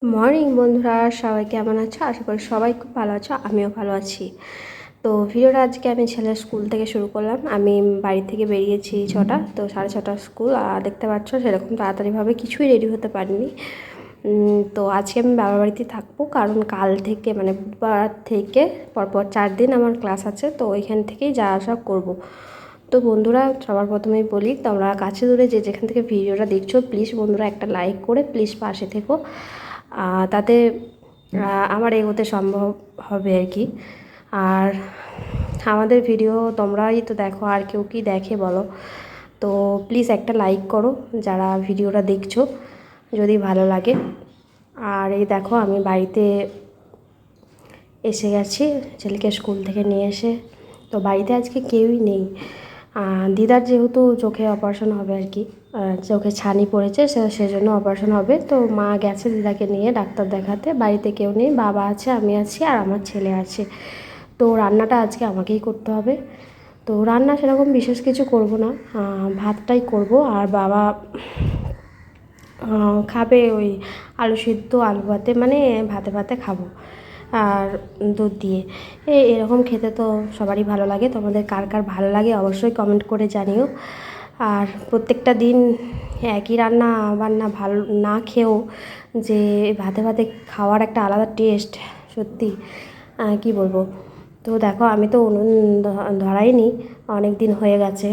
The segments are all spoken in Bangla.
মর্নিং বন্ধুরা, সবাই কেমন আছো? আশা করি সবাই খুব ভালো আছো, আমিও ভালো আছি। তো ভিডিওটা আজকে আমি ছেলের স্কুল থেকে শুরু করলাম। আমি বাড়ি থেকে বেরিয়েছি 6টা, তো 6:30 স্কুল। আর দেখতে পাচ্ছ সেরকম তাড়াতাড়িভাবে কিছুই রেডি হতে পারিনি। তো আজকে আমি বাবার বাড়িতে থাকবো, কারণ কাল থেকে মানে বুধবার থেকে পরপর 4 দিন আমার ক্লাস আছে, তো ওইখান থেকেই যাওয়া আসা করবো। তো বন্ধুরা, সবার প্রথমেই বলি, তোমরা কাছে দূরে যে যেখান থেকে ভিডিওটা দেখছো, প্লিজ বন্ধুরা একটা লাইক করে প্লিজ পাশে থেকো। তাতে আমার এগোতে সম্ভব হবে আর কি। আর আমাদের ভিডিও তোমরাই তো দেখো, আর কেউ কি দেখে বলো? তো প্লিজ একটা লাইক করো যারা ভিডিওটা দেখছো, যদি ভালো লাগে। আর এই দেখো, আমি বাড়িতে এসে গেছি ছেলেকে স্কুল থেকে নিয়ে এসে। তো বাড়িতে আজকে কেউই নেই। দিদার যেহেতু চোখে অপারেশন হবে আর কি, চোখে ছানি পড়েছে, সেজন্য অপারেশন হবে। তো মা গেছে দিদাকে নিয়ে ডাক্তার দেখাতে। বাড়িতে কেউ নেই, বাবা আছে, আমি আছি, আর আমার ছেলে আছে। তো রান্নাটা আজকে আমাকেই করতে হবে। তো রান্না সেরকম বিশেষ কিছু করব না, ভাতটাই করব। আর বাবা খাবে ওই আলু সিদ্ধ, আলু ভাতে, মানে ভাতে ভাতে খাবো আর দুধ দিয়ে। এরকম খেতে তো সবারই ভালো লাগে। তোমাদের কার কার ভালো লাগে অবশ্যই কমেন্ট করে জানিও। আর প্রত্যেকটা দিন একই রান্না বান্না ভালো না খেয়েও যে ভাতে ভাতে খাওয়ার একটা আলাদা টেস্ট, সত্যি কি বলবো। তো দেখো, আমি তো উনুন ধরাইনি, অনেক দিন হয়ে গেছে।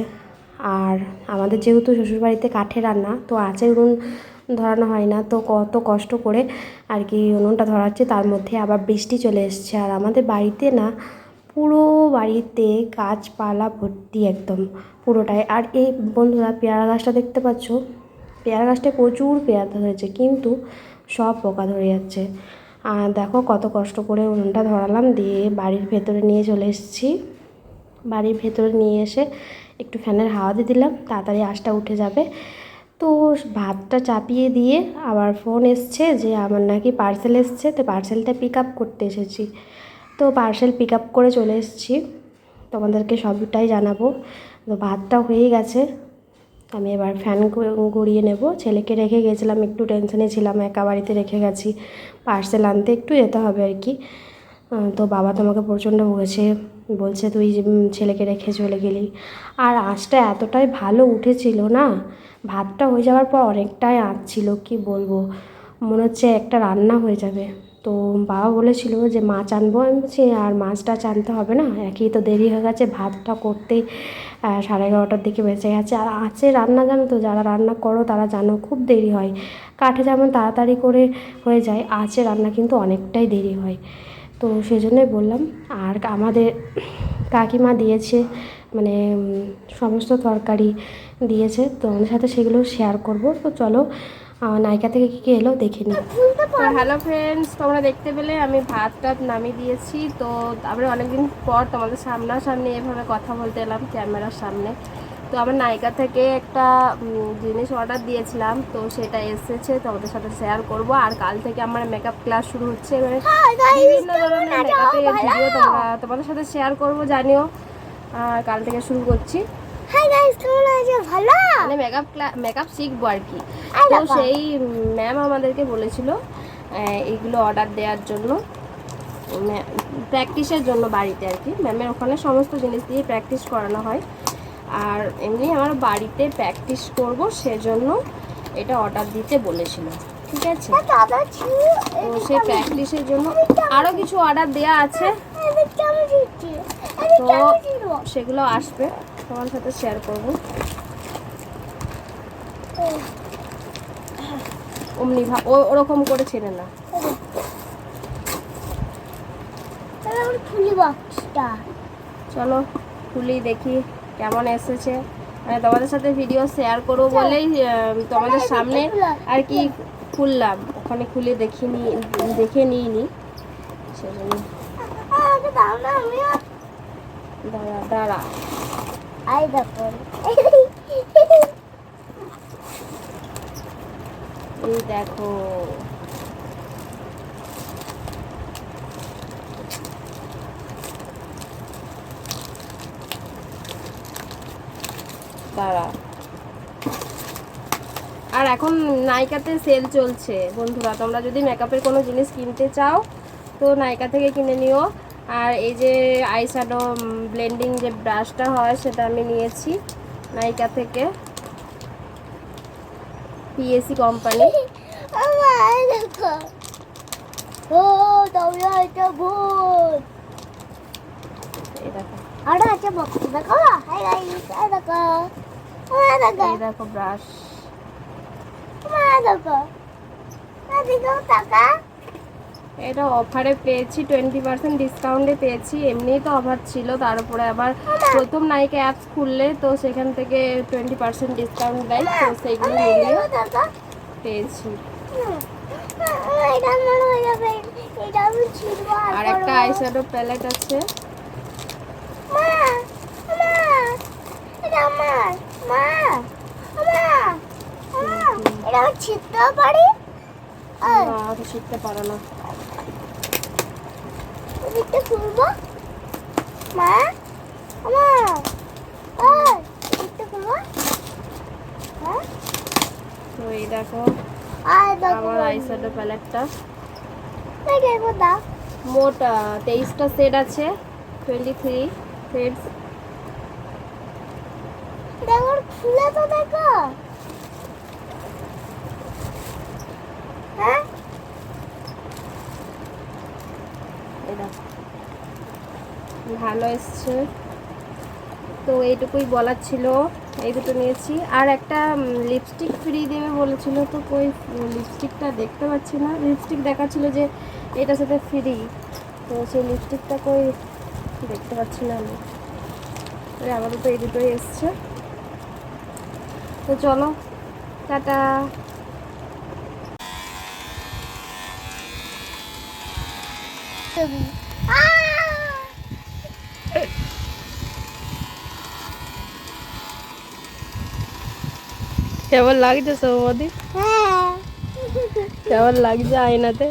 আর আমাদের যেহেতু শ্বশুরবাড়িতে কাঠের রান্না, তো আছে উনুন ধরানো হয় না। তো কত কষ্ট করে আর কি উনুনটা ধরাচ্ছে, তার মধ্যে আবার বৃষ্টি চলে এসছে। আর আমাদের বাড়িতে না, পুরো বাড়িতে গাছপালা ভর্তি, একদম পুরোটাই। আর এই বন্ধুরা, পেয়ারা গাছটা দেখতে পাচ্ছ, পেয়ারা গাছটায় প্রচুর পেয়ারা হয়েছে, কিন্তু সব পোকা ধরে যাচ্ছে। আর দেখো কত কষ্ট করে উনুনটা ধরালাম, দিয়ে বাড়ির ভেতরে নিয়ে চলে এসেছি। বাড়ির ভেতরে নিয়ে এসে একটু ফ্যানের হাওয়া দিয়ে দিলাম, তাড়াতাড়ি আঁচটা উঠে যাবে। তো ভাতটা চাপিয়ে দিয়ে আবার ফোন এসছে যে আমার নাকি পার্সেল এসছে, তো পার্সেলটা পিক আপ করতে এসেছি। তো পার্সেল পিক আপ করে চলে এসেছি, তোমাদেরকে সবটাই জানাবো। তো ভাতটা হয়ে গেছে, আমি এবার ফ্যান গড়িয়ে নেব। ছেলেকে রেখে গেছিলাম, একটু টেনশনে ছিলাম, একা বাড়িতে রেখে গেছি, পার্সেল আনতে একটু যেতে হবে আর কি। তো বাবা তোমাকে প্রচণ্ড বলেছে, বলছে তুই ছেলেকে রেখে চলে গেলি। আর আঁচটা এতটাই ভালো উঠেছিল না, ভাতটা হয়ে যাওয়ার পর অনেকটাই আঁচ ছিল, কি বলবো, মনে হচ্ছে একটা রান্না হয়ে যাবে। তো বাবা বলেছিল যে মাছ আনবো, আমি বলছি আর মাছটা আনতে হবে না, একই তো দেরি হয়ে গেছে, ভাতটা করতেই 11:30টার দিকে বেঁচে গেছে। আর আঁচে রান্না, জানো তো, যারা রান্না করো তারা জানো খুব দেরি হয়। কাঠে যেমন তাড়াতাড়ি করে হয়ে যায়, আঁচে রান্না কিন্তু অনেকটাই দেরি হয়। তো সেই জন্যই বললাম। আর আমাদের কাকিমা দিয়েছে, মানে সমস্ত তরকারি দিয়েছে, তো আমাদের সাথে সেগুলো শেয়ার করব। তো চলো নায়িকা থেকে কী কী এলো দেখে নিই। হ্যালো ফ্রেন্ডস, তোমরা দেখতে পেলে আমি ভাত টাত নামিয়ে দিয়েছি। তো তারপরে অনেকদিন পর তোমাদের সামনাসামনি এভাবে কথা বলতে এলাম ক্যামেরার সামনে। তো আমার নায়িকা থেকে একটা জিনিস অর্ডার দিয়েছিলাম, তো সেটা এসেছে, তোমাদের সাথে শেয়ার করব। আর কাল থেকে আমার মেকআপ ক্লাস শুরু হচ্ছে, এবারে বিভিন্ন ধরনের মেকআপের ভিডিও তোমাদের সাথে শেয়ার করব, জানিও। আর কাল থেকে শুরু করছি। হাই গাইস, কেমন আছো? ভালো? মানে মেকআপ শিখবো আর কি। তো সেই ম্যাম আমাদেরকে বলেছিল এইগুলো অর্ডার দেওয়ার জন্য, প্র্যাকটিসের জন্য বাড়িতে আর কি। ম্যামের ওখানে সমস্ত জিনিস দিয়ে প্র্যাকটিস করানো হয়। আর এমনি আমার বাড়িতে প্র্যাকটিস করব, সেজন্য এটা অর্ডার দিতে বলেছিল, ঠিক আছে। তো সেই প্র্যাকটিসের জন্য আরও কিছু অর্ডার দেওয়া আছে, তো সেগুলো আসবে, তোমার সাথে শেয়ার করবো। অমনি ওরকম করে ছেড়ে না। খুলি বক্সটা, চলো খুলি, দেখি কেমন এসেছে। মানে তোমাদের সাথে ভিডিও শেয়ার করবো বলেই তোমাদের সামনে আর কি খুললাম। ওখানে খুলে দেখে নিইনি, সেজন্য। দাঁড়া দাঁড়া, আই দেখো, এই দেখো, দাঁড়া, আর এখন নাইকাতে সেল চলছে বন্ধুরা, তোমরা যদি মেকআপের কোনো জিনিস কিনতে চাও তো নাইকা থেকে কিনে নিও। আর এই যে আইশ্যাডো ব্লেন্ডিং যে ব্রাশটা হয় সেটা আমি নিয়েছি নাইকা থেকে, পিএসি কোম্পানি। আমার দেখো, ও তোমরা এটা ভূত। এই দেখো, আর আছে বক্স দেখো, হাই গাইস, এই দেখো, আমার দেখো, এই দেখো ব্রাশ। আমার দেখো, দেখো টাকা। এটা অফারে পেয়েছি, 20% ডিসকাউন্টে পেয়েছি। এমনিই তো অফার ছিল, তার উপরে আবার প্রথম নাইকা অ্যাপস খুললে তো সেখান থেকে 20% ডিসকাউন্ট দেয়, তো সেইগুলো মিলিয়ে পেয়েছি। এটা আমার হয়ে যাবে, এটা আমি ছিড়বো। আর একটা আইশ্যাডো প্যালেট আছে। মা, মা, এটা আমার, মা, মা, এটা আমি ছিড়তেও পারি। না, তো শিখতে পারো না। ওদিকটা খুলবো, মা, মা, ওদিকটা খুলবো, হ্যাঁ। তো এই দেখো আর দেখো আমার আইশ্যাডো প্যালেটটা। দেখো দাও, মোট 23টা শেড আছে, 23 শেডস। দেখো খুলে তো দেখো, হ্যাঁ। এই দেখো ভালো এসছে। তো এইটুকুই বলার ছিল, এই দুটো নিয়েছি। আর একটা লিপস্টিক ফ্রি দেবে বলেছিল, তো কই লিপস্টিকটা দেখতে পাচ্ছি না। লিপস্টিক দেখাচ্ছিল যে এটার সাথে ফ্রি, তো সেই লিপস্টিকটা কই দেখতে পাচ্ছি না আমি। ওই আমাদের তো এই দুটোই এসছে। তো চলো, টাটা। কেমন লাগছে সৌমদি? হ্যাঁ, কেমন লাগছে আয়নাতে?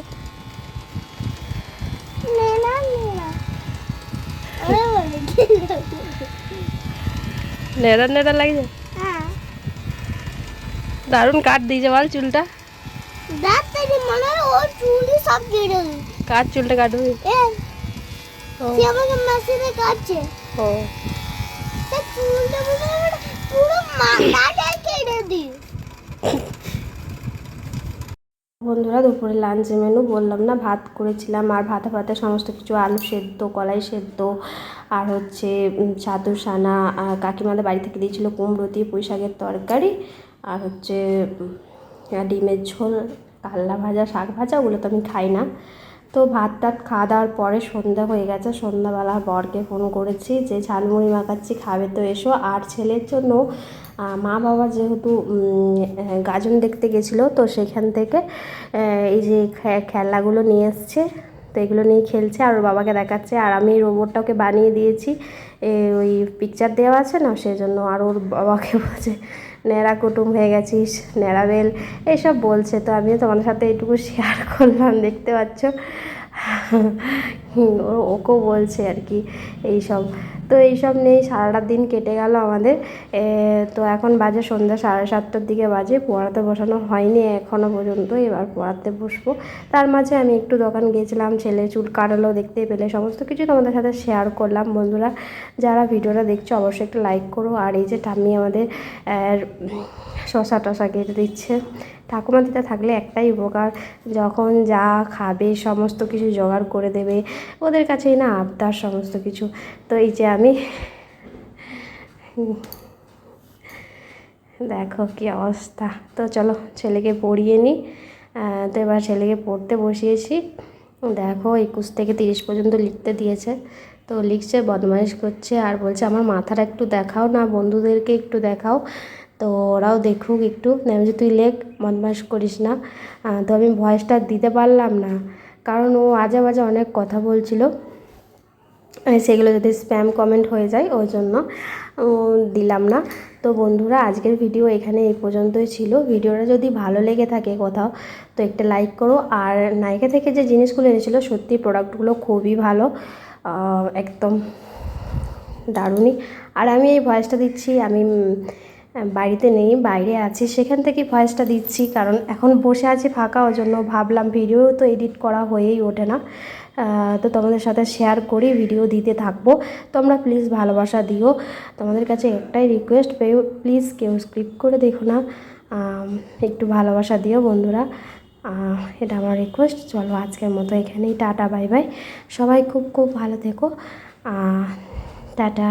নেনা নেনা, ওরে বলে নেড়া নেড়া লাগছে। হ্যাঁ, দারুণ কাট দিয়েছে বল চুলটা। দেখ তেরি মনে হয় ওর চুলই সব কেটে দিই। কাট চুলটা কাটবি? এ ও সে আমাকে মেশিনে কাটছে, ও তা চুলটা মনে হয় পুরো মাথাটা কেটে দিই। বন্ধুরা, দুপুরে লাঞ্চে মেনু বললাম না, ভাত করেছিলাম। আর ভাতে ভাতে সমস্ত কিছু, আলু সেদ্ধ, কলাই সেদ্ধ, আর হচ্ছে ছাতু সানা, আর কাকিমাদের বাড়ি থেকে দিয়েছিল কুমড়ো দিয়ে পুঁই শাকের তরকারি, আর হচ্ছে ডিমের ঝোল, কাল্লা ভাজা, শাক ভাজা। ওগুলো তো আমি খাই না। তো ভাত টাত খাওয়া দাওয়ার পরে সন্ধ্যা হয়ে গেছে। সন্ধ্যাবেলা বরকে ফোন করেছি যে ঝালমুড়ি মাখাচ্ছি, খাবে তো এসো। আর ছেলের জন্য মা বাবা যেহেতু গাজন দেখতে গেছিলো, তো সেখান থেকে এই যে খেলনাগুলো নিয়ে এসছে, তো এগুলো নিয়ে খেলছে আর ওর বাবাকে দেখাচ্ছে। আর আমি রোবটটা ওকে বানিয়ে দিয়েছি, ওই পিকচার দেওয়া আছে না, সেই জন্য। আর ওর বাবাকে বলছে ন্যাড়া কুটুম হয়ে গেছিস, ন্যাড়াবেল, এইসব বলছে। তো আমিও তোমাদের সাথে এইটুকু শেয়ার করলাম, দেখতে পাচ্ছ। ওকেও বলছে আর কি এইসব। তো এইসব নিয়েই সারাটা দিন কেটে গেল আমাদের। তো এখন বাজে সন্ধ্যা 7:30টার দিকে বাজে। পড়াতে বসানো হয়নি এখনও পর্যন্ত, এবার পড়াতে বসবো। তার মাঝে আমি একটু দোকান গিয়েছিলাম, ছেলে চুল কাটালো, দেখতে পেলে। সমস্ত কিছু তোমাদের সাথে শেয়ার করলাম। বন্ধুরা, যারা ভিডিওটা দেখছো অবশ্যই একটু লাইক করো। আর এই যে ঠাম্মি আমাদের শশা টশা কেটে দিচ্ছে। ঠাকুমা দিদা থাকলে একটাই উপকার, যখন যা খাবে সমস্ত কিছু জোগাড় করে দেবে। ওদের কাছেই না আবদার সমস্ত কিছু। তো এই যে আমি, দেখো কি অবস্থা। তো চলো ছেলেকে পড়িয়ে নিই। তো এবার ছেলেকে পড়তে বসিয়েছি। দেখো 21 থেকে 30 পর্যন্ত লিখতে দিয়েছে, তো লিখছে, বদমাইশ করছে। আর বলছে আমার মাথাটা একটু দেখাও না, বন্ধুদেরকে একটু দেখাও। তো ওরাও দেখুক একটু। আমি যে তুই লেখ, বদমাইশ করিস না। তো আমি ভয়েসটা দিতে পারলাম না, কারণ ও আজে বাজে অনেক কথা বলছিল, সেগুলো যদি স্প্যাম কমেন্ট হয়ে যায়, ওই জন্য দিলাম না। তো বন্ধুরা, আজকের ভিডিও এখানে এই পর্যন্তই ছিল। ভিডিওটা যদি ভালো লেগে থাকে কোথাও, তো একটা লাইক করো। আর নাইকা থেকে যে জিনিসগুলো এনেছিলো, সত্যি প্রোডাক্টগুলো খুবই ভালো, একদম দারুণই। আর আমি এই ভয়েসটা দিচ্ছি, আমি বাড়িতে নেই, বাইরে আছি, সেখান থেকে ভয়েসটা দিচ্ছি। কারণ এখন বসে আছি ফাঁকা, ওই জন্য ভাবলাম ভিডিও তো এডিট করা হয়েই ওঠে না, তো তোমাদের সাথে শেয়ার করি, ভিডিও দিতে থাকবো। তোমরা প্লিজ ভালোবাসা দিও, তোমাদের কাছে একটাই রিকোয়েস্ট, প্লিজ কেউ স্ক্রিপ্ট করে দেখো না, একটু ভালোবাসা দিও বন্ধুরা, এটা আমার রিকোয়েস্ট। চলো আজকের মতো এখানেই, টাটা বাই বাই, সবাই খুব খুব ভালো থেকো, টাটা।